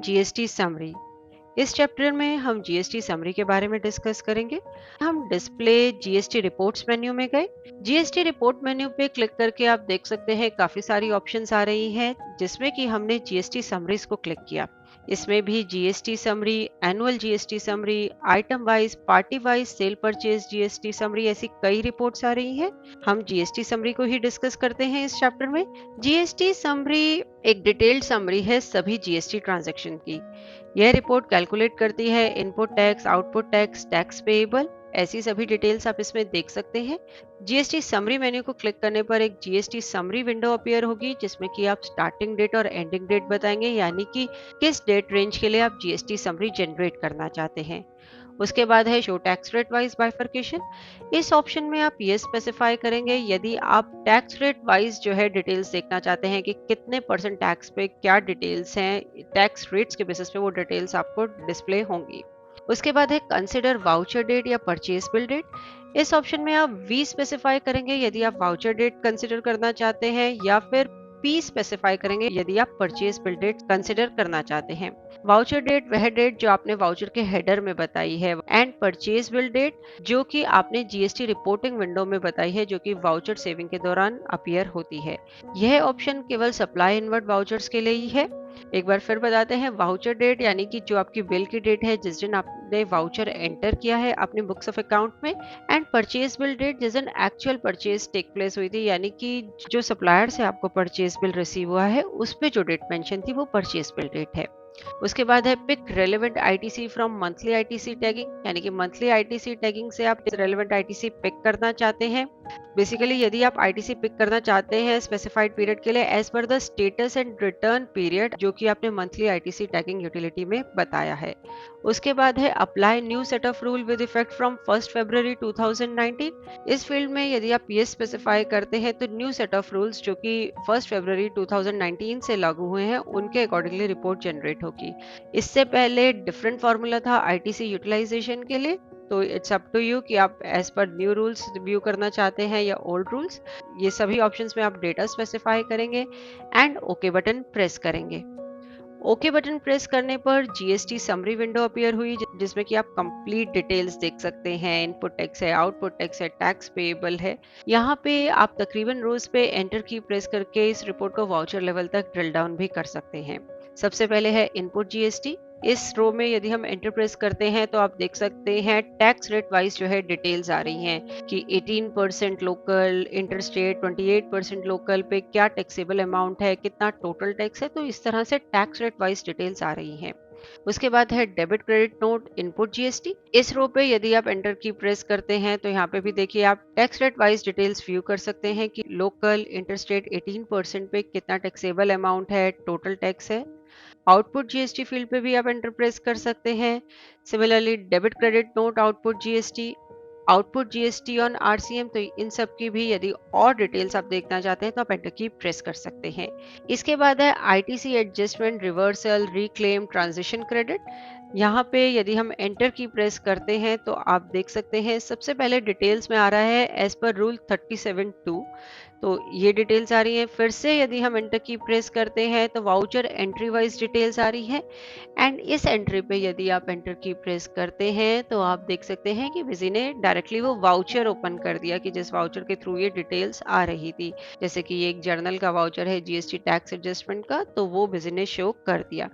GST summary. इस chapter में हम जीएसटी समरी के बारे में डिस्कस करेंगे। हम डिस्प्ले जीएसटी रिपोर्ट्स मेन्यू में गए। जीएसटी रिपोर्ट मेन्यू पे क्लिक करके आप देख सकते हैं काफी सारी ऑप्शंस आ रही हैं, जिसमें कि हमने जीएसटी समरीज को क्लिक किया। इसमें भी GST summary, annual GST summary, item wise, party wise, cell purchase GST summary, ऐसी कई रिपोर्ट्स आ रही हैं। हम जीएसटी समरी को ही डिस्कस करते हैं इस चैप्टर में। जीएसटी समरी एक डिटेल्ड समरी है सभी जीएसटी ट्रांजैक्शन की। यह रिपोर्ट कैलकुलेट करती है input tax, output tax, tax payable, ऐसी सभी डिटेल्स आप इसमें देख सकते हैं। जीएसटी समरी मेन्यू को क्लिक करने पर एक जीएसटी समरी विंडो अपीयर होगी, जिसमें कि आप स्टार्टिंग डेट और एंडिंग डेट बताएंगे, यानी कि किस डेट रेंज के लिए आप जीएसटी समरी जनरेट करना चाहते हैं। उसके बाद है show tax rate wise bifurcation. इस ऑप्शन में आप ये स्पेसिफाई करेंगे यदि आप टैक्स रेट वाइज जो है डिटेल्स देखना चाहते हैं कि कितने परसेंट टैक्स पे क्या डिटेल्स हैं, टैक्स रेट्स के बेसिस पे वो डिटेल्स आपको डिस्प्ले होंगी। उसके बाद है कंसिडर वाउचर डेट या परचेज बिल डेट। इस ऑप्शन में आप वी स्पेसिफाई करेंगे यदि आप वाउचर डेट कंसिडर करना चाहते हैं, या फिर पी स्पेसिफाई करेंगे यदि आप परचेज बिल डेट कंसिडर करना चाहते हैं। वाउचर डेट वह डेट जो आपने वाउचर के हेडर में बताई है, एंड परचेज बिल डेट जो कि आपने जीएसटी रिपोर्टिंग विंडो में बताई है, जो कि वाउचर सेविंग के दौरान अपीयर होती है। यह ऑप्शन केवल सप्लाई इनवर्ड वाउचर्स के लिए ही है। एक बार फिर बताते हैं, वाउचर डेट यानी कि जो आपकी बिल की डेट है जिस दिन आपने वाउचर एंटर किया है अपने बुक्स ऑफ अकाउंट में, एंड परचेज बिल डेट जिस दिन एक्चुअल परचेज टेक प्लेस हुई थी, यानी कि जो सप्लायर से आपको परचेज बिल रिसीव हुआ है उस पे जो डेट मेंशन थी वो परचेज बिल डेट है। उसके बाद है pick relevant ITC from monthly ITC tagging, यानी कि मंथली आईटीसी टैगिंग से आप रेलेवेंट आईटीसी पिक करना चाहते हैं। बेसिकली यदि आप आईटीसी पिक करना चाहते हैं स्पेसिफाइड पीरियड के लिए as per the status and return period जो कि आपने मंथली आईटीसी टैगिंग यूटिलिटी में बताया है। उसके बाद है apply new set of rule with effect from 1 फरवरी 2019। इस फील्ड में यदि आप ये स्पेसिफाई करते हैं तो न्यू सेट ऑफ रूल्स जो कि 1 फरवरी 2019 से लागू हुए हैं उनके अकॉर्डिंगली रिपोर्ट जनरेट होगी। इससे पहले डिफरेंट फॉर्मूला था आईटीसी यूटिलाइजेशन के लिए, तो इट्स अप टू यू कि आप as per new rules review करना चाहते हैं या ओल्ड रूल्स। ये सभी ऑप्शंस में आप डेटा स्पेसिफाई करेंगे एंड ओके बटन प्रेस करेंगे। ओके बटन प्रेस करने पर जीएसटी समरी विंडो अपीयर हुई, जिसमें कि आप कंप्लीट डिटेल्स देख सकते हैं। इनपुट टैक्स है, आउटपुट टैक्स है, टैक्स पेएबल है। यहाँ पे आप तकरीबन रोज पे एंटर की प्रेस करके इस रिपोर्ट को वाउचर लेवल तक ड्रिल डाउन भी कर सकते हैं। सबसे पहले है इनपुट जीएसटी। इस रो में यदि हम एंटर प्रेस करते हैं तो आप देख सकते हैं टैक्स रेट वाइज जो है डिटेल्स आ रही हैं कि 18% लोकल, इंटरस्टेट 28% लोकल पे क्या टैक्सेबल अमाउंट है, कितना टोटल टैक्स है। तो इस तरह से टैक्स रेट वाइज डिटेल्स आ रही हैं। उसके बाद है debit credit note input GST. इस रो पे यदि आप एंटर की प्रेस करते हैं तो यहाँ पे भी देखिए आप tax rate wise details view कर सकते हैं कि लोकल, इंटरस्टेट 18% पे कितना टैक्सेबल अमाउंट है, टोटल टैक्स है। आउटपुट जीएसटी फील्ड पे भी आप एंटर प्रेस कर सकते हैं। Similarly debit credit note output GST, output GST on RCM, तो इन सब की भी यदि और डिटेल्स आप देखना चाहते हैं तो आप एंटर की प्रेस कर सकते हैं। इसके बाद है ITC adjustment, reversal, reclaim, transition credit. यहाँ पे यदि हम एंटर की प्रेस करते हैं तो आप देख सकते हैं सबसे पहले डिटेल्स में आ रहा है एज पर रूल 37(2), तो ये डिटेल्स आ रही हैं। फिर से यदि हम एंटर की प्रेस करते हैं तो वाउचर एंट्री वाइज डिटेल्स आ रही है, एंड इस एंट्री पे यदि आप एंटर की प्रेस करते हैं तो आप देख सकते हैं कि विजी ने डायरेक्टली वो वाउचर ओपन कर दिया कि जिस वाउचर के थ्रू ये डिटेल्स आ रही थी। जैसे कि ये एक जर्नल का वाउचर है जीएसटी टैक्स एडजस्टमेंट का, तो वो विजी ने शो कर दिया।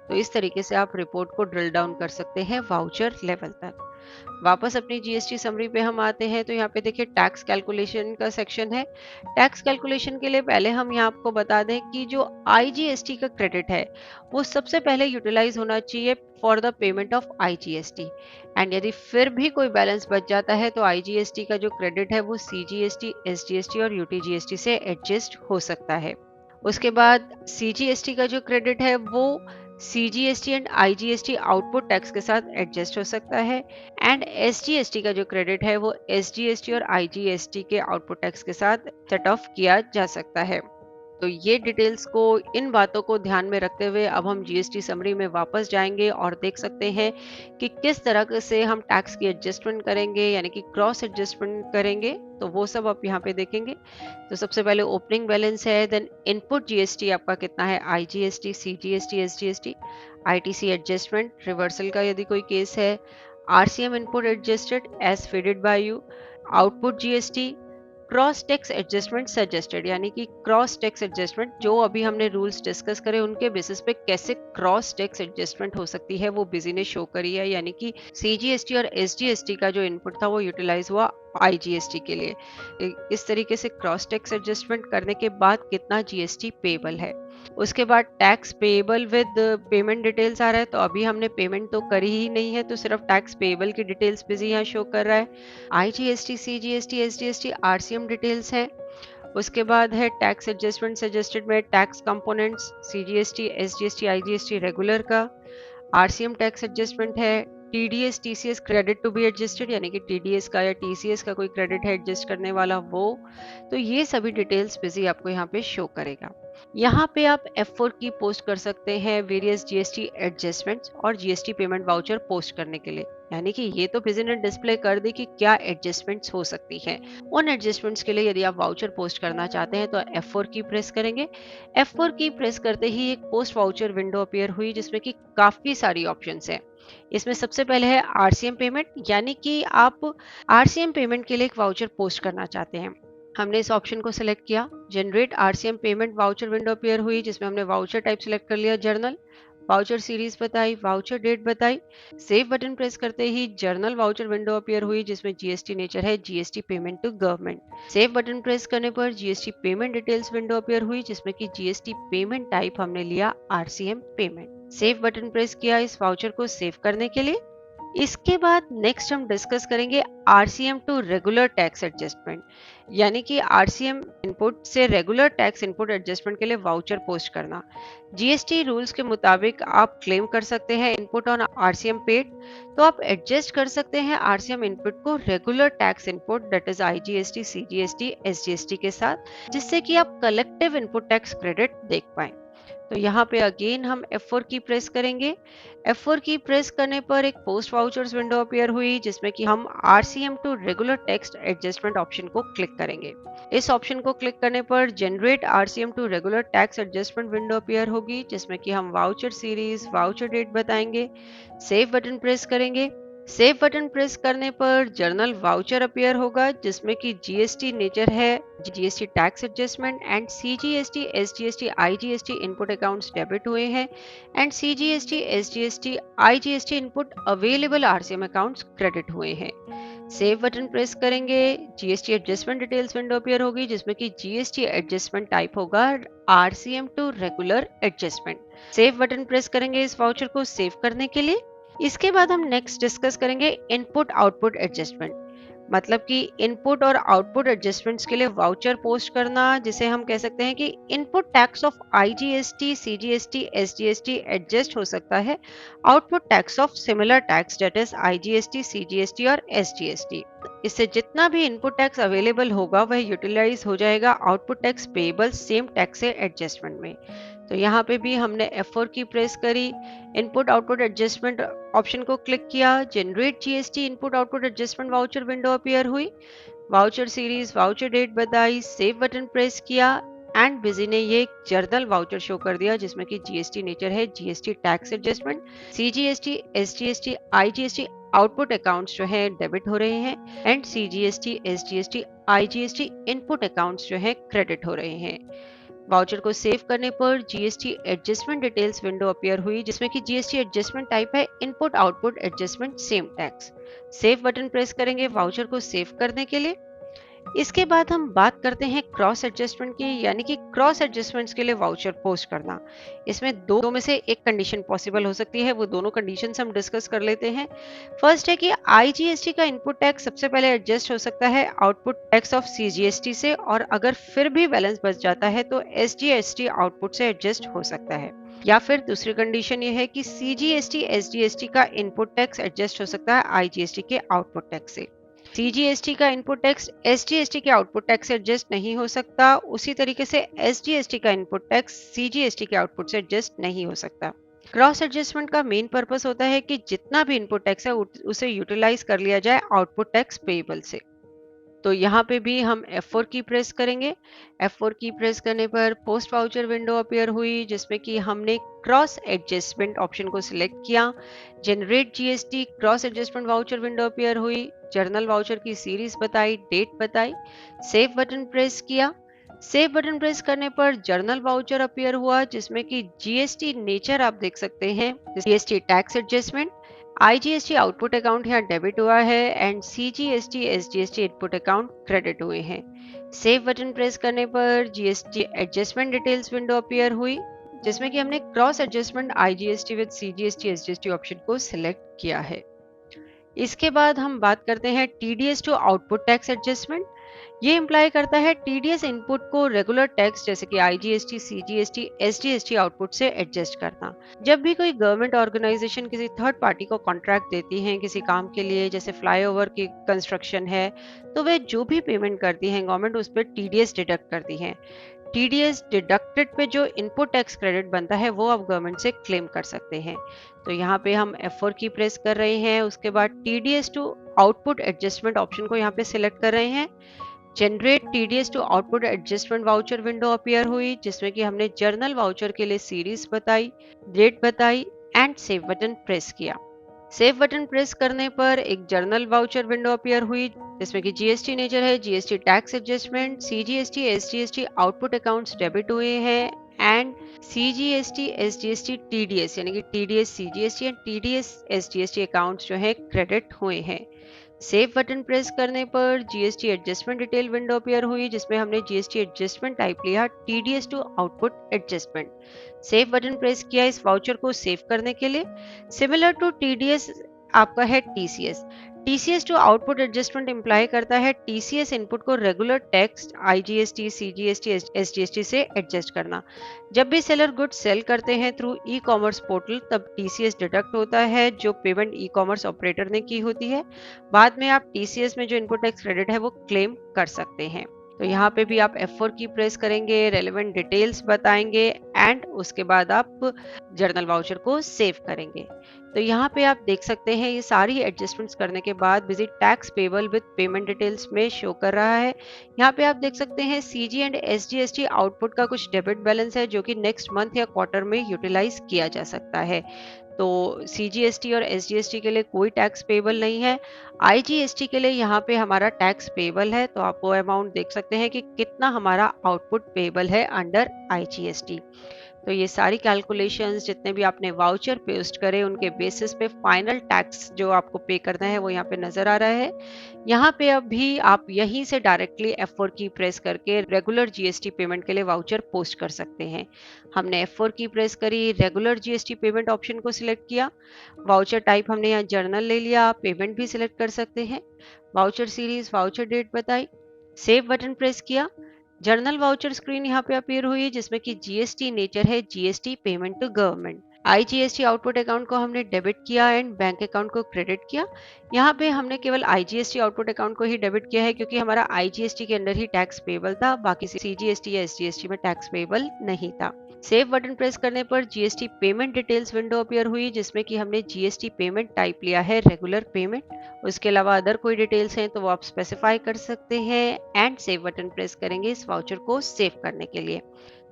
तो इस तरीके से आप रिपोर्ट को ड्रिल डाउन कर सकते हैं वाउचर लेवल तक। वापस अपनी जीएसटी समरी पे हम आते हैं तो यहाँ पे देखिए टैक्स कैलकुलेशन का सेक्शन है। टैक्स कैलकुलेशन के लिए पहले हम यहाँ आपको बता दें कि जो आईजीएसटी का क्रेडिट है वो सबसे पहले यूटिलाइज होना चाहिए for the payment of IGST, and यदि फिर भी कोई बैलेंस बच जाता है तो आईजीएसटी का जो क्रेडिट है वो सीजीएसटी, एसजीएसटी और यूटीजीएसटी से एडजस्ट हो सकता है। उसके बाद सीजीएसटी का जो क्रेडिट है वो CGST and IGST output tax के साथ एडजस्ट हो सकता है, एंड एसजीएसटी का जो क्रेडिट है वो एसजीएसटी और आईजीएसटी के आउटपुट टैक्स के साथ सेट ऑफ किया जा सकता है। तो ये डिटेल्स को, इन बातों को ध्यान में रखते हुए अब हम जीएसटी समरी में वापस जाएंगे और देख सकते हैं कि किस तरह से हम टैक्स की एडजस्टमेंट करेंगे, यानी कि क्रॉस एडजस्टमेंट करेंगे। तो वो सब आप यहाँ पे देखेंगे। तो सबसे पहले ओपनिंग बैलेंस है, देन इनपुट जीएसटी आपका कितना है, IGST, CGST, SGST, ITC adjustment, reversal का यदि कोई केस है, RCM input adjusted as feeded by you, output GST, cross tax adjustment suggested, यानी कि क्रॉस टैक्स एडजस्टमेंट जो अभी हमने रूल्स डिस्कस करे उनके बेसिस पे कैसे क्रॉस टैक्स एडजस्टमेंट हो सकती है वो बिजी ने शो करी है, यानी कि सीजीएसटी और एसजीएसटी का जो इनपुट था वो यूटिलाइज हुआ आईजीएसटी के लिए। इस तरीके से क्रॉस टैक्स एडजस्टमेंट करने के बाद कितना जीएसटी पेबल है। उसके बाद tax payable with payment details आ रहा है। तो अभी हमने पेमेंट तो करी ही नहीं है, तो सिर्फ टैक्स पेबल की डिटेल्स बिजी यहाँ शो कर रहा है। IGST, CGST, SGST, RCM details है। उसके बाद है टैक्स एडजस्टमेंट सजेस्टेड में tax components, CGST, SGST, IGST regular का, आरसीएम टैक्स एडजस्टमेंट है, TDS, TCS credit to be adjusted, यानी कि टीडीएस का या टीसीएस का कोई क्रेडिट है एडजस्ट करने वाला वो। तो ये सभी डिटेल्स बिजी आपको यहाँ पे शो करेगा। यहाँ पे आप F4 की पोस्ट कर सकते हैं वेरियस जीएसटी एडजस्टमेंट्स और जीएसटी पेमेंट वाउचर पोस्ट करने के लिए, यानी कि ये तो बिजी ने डिस्प्ले कर दी कि क्या एडजस्टमेंट्स हो सकती हैं। उन एडजस्टमेंट्स के लिए यदि आप वाउचर पोस्ट करना चाहते हैं तो F4 की प्रेस करेंगे। F4 की प्रेस करते ही एक पोस्ट वाउचर विंडो अपीयर हुई जिसमें कि काफी सारी ऑप्शंस हैं। इसमें सबसे पहले है आरसीएम पेमेंट, यानी कि आप आरसीएम पेमेंट के लिए एक वाउचर पोस्ट करना चाहते हैं। हमने इस ऑप्शन को सिलेक्ट किया। Generate RCM payment voucher window appear हुई जिसमें हमने वाउचर टाइप सिलेक्ट कर लिया जर्नल, वाउचर सीरीज बताई, वाउचर डेट बताई। सेव बटन प्रेस करते ही जर्नल वाउचर विंडो अपीयर हुई जिसमें जीएसटी नेचर है GST payment to government. Save button press करने पर GST payment details window appear हुई जिसमें कि जीएसटी पेमेंट टाइप हमने लिया RCM payment. Save button press किया इस वाउचर को सेव करने के लिए। इसके बाद नेक्स्ट हम डिस्कस करेंगे RCM to regular tax adjustment, यानी कि आरसीएम इनपुट से रेगुलर टैक्स इनपुट एडजस्टमेंट के लिए वाउचर पोस्ट करना। जीएसटी रूल्स के मुताबिक आप क्लेम कर सकते हैं इनपुट ऑन आरसीएम पेड, तो आप एडजस्ट कर सकते हैं आरसीएम इनपुट को regular tax input that is IGST, CGST, SGST के साथ, जिससे कि आप कलेक्टिव इनपुट टैक्स क्रेडिट देख पाए। तो यहाँ पे अगेन हम F4 की प्रेस करेंगे। F4 की प्रेस करने पर एक पोस्ट वाउचर्स विंडो अपीयर हुई जिसमें कि हम RCM to regular text adjustment option को क्लिक करेंगे। इस ऑप्शन को क्लिक करने पर generate RCM to regular tax adjustment window appear होगी जिसमें कि हम वाउचर सीरीज, वाउचर डेट बताएंगे। सेव बटन प्रेस करेंगे। सेव बटन प्रेस करने पर जर्नल वाउचर अपीयर होगा जिसमें कि जीएसटी नेचर है GST tax adjustment and CGST, SGST, IGST input accounts debit हुए हैं and CGST, SGST, IGST input available RCM accounts credit हुए हैं। सेव बटन प्रेस करेंगे। GST adjustment details window appear होगी जिसमें कि जीएसटी एडजस्टमेंट टाइप होगा RCM to regular adjustment. Save button press करेंगे इस वाउचर को सेव करने के लिए। इसके बाद हम नेक्स्ट डिस्कस करेंगे इनपुट आउटपुट एडजस्टमेंट, मतलब कि इनपुट और आउटपुट एडजस्टमेंट्स के लिए वाउचर पोस्ट करना, जिसे हम कह सकते हैं कि input tax of IGST, CGST, SGST adjust हो सकता है output tax of similar tax that is IGST, CGST और एसजीएसटी। इससे जितना भी इनपुट टैक्स अवेलेबल होगा वह यूटिलाइज हो जाएगा output tax payable same tax से एडजस्टमेंट में। तो यहाँ पे भी हमने F4 की प्रेस करी, इनपुट आउटपुट एडजस्टमेंट ऑप्शन को क्लिक किया। Generate GST input output adjustment voucher window appear हुई। वाउचर सीरीज, वाउचर डेट बताई, सेव बटन प्रेस किया एंड बिजी ने ये जर्नल वाउचर शो कर दिया जिसमें कि जीएसटी नेचर है GST tax adjustment, CGST, SGST, IGST output accounts जो है डेबिट हो रहे हैं and CGST, SGST, IGST input accounts जो है क्रेडिट हो रहे हैं। वाउचर को सेव करने पर GST adjustment details window appear हुई जिसमें कि जीएसटी एडजस्टमेंट टाइप है input output adjustment same tax. Save button press करेंगे वाउचर को सेव करने के लिए। इसके बाद हम बात करते हैं क्रॉस एडजस्टमेंट की, यानी कि क्रॉस एडजस्टमेंट्स के लिए वाउचर पोस्ट करना। इसमें दो में से एक कंडीशन पॉसिबल हो सकती है, वो दोनों कंडीशंस हम डिस्कस कर लेते हैं। फर्स्ट है कि आईजीएसटी का इनपुट टैक्स सबसे पहले एडजस्ट हो सकता है आउटपुट टैक्स ऑफ सीजीएसटी से, और अगर फिर भी बैलेंस बच जाता है तो एसजीएसटी आउटपुट से एडजस्ट हो सकता है। या फिर दूसरी कंडीशन ये है कि सीजीएसटी, एसजीएसटी का इनपुट टैक्स एडजस्ट हो सकता है आईजीएसटी के आउटपुट टैक्स से। सीजीएसटी का इनपुट टैक्स एसजीएसटी के आउटपुट टैक्स से एडजस्ट नहीं हो सकता, उसी तरीके से एसजीएसटी का इनपुट टैक्स सीजीएसटी के आउटपुट से एडजस्ट नहीं हो सकता। क्रॉस एडजस्टमेंट का मेन पर्पस होता है कि जितना भी इनपुट टैक्स है उसे यूटिलाइज कर लिया जाए आउटपुट टैक्स पेएबल से। तो यहाँ पे भी हम F4 की प्रेस करेंगे। F4 की प्रेस करने पर पोस्ट वाउचर विंडो अपीयर हुई, जिसमें कि हमने क्रॉस एडजस्टमेंट ऑप्शन को सिलेक्ट किया। Generate GST cross adjustment voucher window appear हुई। जर्नल वाउचर की सीरीज बताई, डेट बताई। सेव बटन प्रेस किया। सेव बटन प्रेस करने पर जर्नल वाउचर अपीयर हुआ, जिसमें कि जीएसटी नेचर आप देख सकते हैं, GST tax adjustment, IGST output account यहाँ डेबिट हुआ है and CGST SGST input account credit हुए हैं। सेव बटन प्रेस करने पर GST adjustment details window appear हुई, जिसमें कि हमने cross adjustment IGST with CGST SGST option को सिलेक्ट किया है। इसके बाद हम बात करते हैं TDS to output tax adjustment. ये इम्प्लाई करता है टीडीएस इनपुट को रेगुलर टैक्स जैसे कि आईजीएसटी, सीजीएसटी, एसजीएसटी आउटपुट से एडजस्ट करना। जब भी कोई गवर्नमेंट ऑर्गेनाइजेशन किसी थर्ड पार्टी को कॉन्ट्रैक्ट देती हैं किसी काम के लिए, जैसे फ्लाईओवर की कंस्ट्रक्शन है, तो वे जो भी पेमेंट करती हैं गवर्नमेंट उस पर टीडीएस डिडक्ट करती है। टीडीएस डिडक्टेड पे जो इनपुट टैक्स क्रेडिट बनता है वो आप गवर्नमेंट से क्लेम कर सकते हैं। तो यहाँ पे हम F4 की प्रेस कर रहे हैं। उसके बाद TDS to output adjustment option को यहाँ पे सिलेक्ट कर रहे हैं। Generate TDS to output adjustment voucher window appear हुई, जिसमें कि हमने जर्नल वाउचर के लिए सीरीज बताई, डेट बताई एंड सेव बटन प्रेस किया। सेव बटन प्रेस करने पर एक जर्नल वाउचर विंडो अपीयर हुई, जिसमें कि जीएसटी नेचर है, GST tax adjustment, CGST SGST output accounts debit हुए हैं एंड सीजीएसटी एसजीएसटी टीडीएस यानी कि TDS CGST and TDS SGST accounts जो है क्रेडिट हुए हैं। सेव बटन प्रेस करने पर GST adjustment detail window appear हुई, जिसमें हमने जीएसटी एडजस्टमेंट टाइप लिया TDS to output adjustment. Save button press किया इस वाउचर को सेव करने के लिए। सिमिलर टू टीडीएस आपका है TCS. TCS to output adjustment imply करता है टीसीएस इनपुट को regular tax IGST, CGST, SGST से एडजस्ट करना। जब भी सेलर गुड सेल करते हैं थ्रू ई कॉमर्स पोर्टल, तब टीसीएस डिडक्ट होता है जो पेमेंट ई कॉमर्स ऑपरेटर ने की होती है। बाद में आप टीसीएस में जो इनपुट टैक्स क्रेडिट है वो क्लेम कर सकते हैं। तो यहाँ पे भी आप F4 की प्रेस करेंगे, रेलेवेंट डिटेल्स बताएंगे एंड उसके बाद आप जर्नल वाउचर को सेव करेंगे। तो यहाँ पे आप देख सकते हैं ये सारी एडजस्टमेंट्स करने के बाद visit tax payable with payment details में शो कर रहा है। यहाँ पे आप देख सकते हैं सीजी एंड एसजीएसटी आउटपुट का कुछ डेबिट बैलेंस है जो कि नेक्स्ट मंथ या क्वार्टर में यूटिलाइज किया जा सकता है। तो सीजीएसटी और एसजीएसटी के लिए कोई टैक्स पेबल नहीं है। आईजीएसटी के लिए यहाँ पे हमारा टैक्स पेबल है, तो आप वो अमाउंट देख सकते हैं कि कितना हमारा आउटपुट पेबल है अंडर आईजीएसटी। तो ये सारी कैलकुलेशंस जितने भी आपने वाउचर पेस्ट करे उनके बेसिस पे फाइनल टैक्स जो आपको पे करना है वो यहाँ पे नजर आ रहा है। यहाँ पे अभी आप यहीं से डायरेक्टली F4 की प्रेस करके रेगुलर जीएसटी पेमेंट के लिए वाउचर पोस्ट कर सकते हैं। हमने F4 की प्रेस करी, रेगुलर जीएसटी पेमेंट ऑप्शन को सिलेक्ट किया, वाउचर टाइप हमने यहाँ जर्नल ले लिया, पेमेंट भी सिलेक्ट कर सकते हैं, वाउचर सीरीज, वाउचर डेट बताई, सेव बटन प्रेस किया। जर्नल वाउचर स्क्रीन यहाँ पे अपीयर हुई, जिसमें कि जीएसटी नेचर है, GST payment to government. IGST output account को हमने डेबिट किया एंड बैंक अकाउंट को क्रेडिट किया। यहाँ पे हमने केवल आईजीएसटी आउटपुट अकाउंट को ही डेबिट किया है क्योंकि हमारा आईजीएसटी के अंदर ही टैक्स पेबल था, बाकी सीजीएसटी या एसजीएसटी में टैक्स पेबल नहीं था। सेव बटन प्रेस करने पर GST payment details window appear हुई, जिसमें कि हमने जीएसटी पेमेंट टाइप लिया है रेगुलर पेमेंट। उसके अलावा अदर कोई डिटेल्स हैं तो वो आप स्पेसिफाई कर सकते हैं एंड सेव बटन प्रेस करेंगे इस वाउचर को सेव करने के लिए।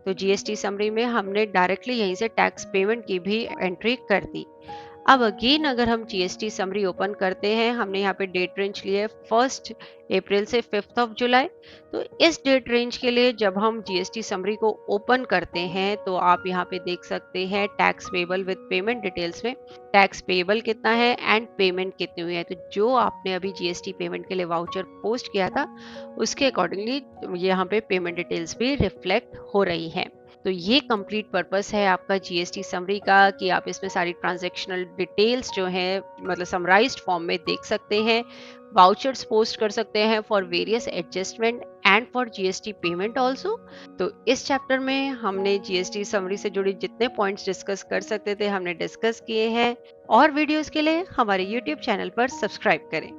तो जीएसटी समरी में हमने डायरेक्टली यहीं से टैक्स पेमेंट की भी एंट्री कर दी। अब अगेन अगर हम जीएसटी समरी ओपन करते हैं, हमने यहाँ पे डेट रेंज ली है 1 अप्रैल से 5 जुलाई। तो इस डेट रेंज के लिए जब हम जीएसटी समरी को ओपन करते हैं तो आप यहाँ पे देख सकते हैं tax payable with payment details में टैक्स पेबल कितना है एंड पेमेंट कितनी हुई है। तो जो आपने अभी जीएसटी पेमेंट के लिए वाउचर पोस्ट किया था उसके अकॉर्डिंगली यहाँ पे पेमेंट डिटेल्स भी रिफ्लेक्ट हो रही है। तो ये कंप्लीट पर्पस है आपका जीएसटी समरी का कि आप इसमें सारी ट्रांजैक्शनल डिटेल्स जो है मतलब समराइज्ड फॉर्म में देख सकते हैं, वाउचर्स पोस्ट कर सकते हैं for various adjustment and for GST payment also. तो इस चैप्टर में हमने जीएसटी समरी से जुड़ी जितने पॉइंट्स डिस्कस कर सकते थे हमने डिस्कस किए हैं। और वीडियोस के लिए हमारे यूट्यूब चैनल पर सब्सक्राइब करें।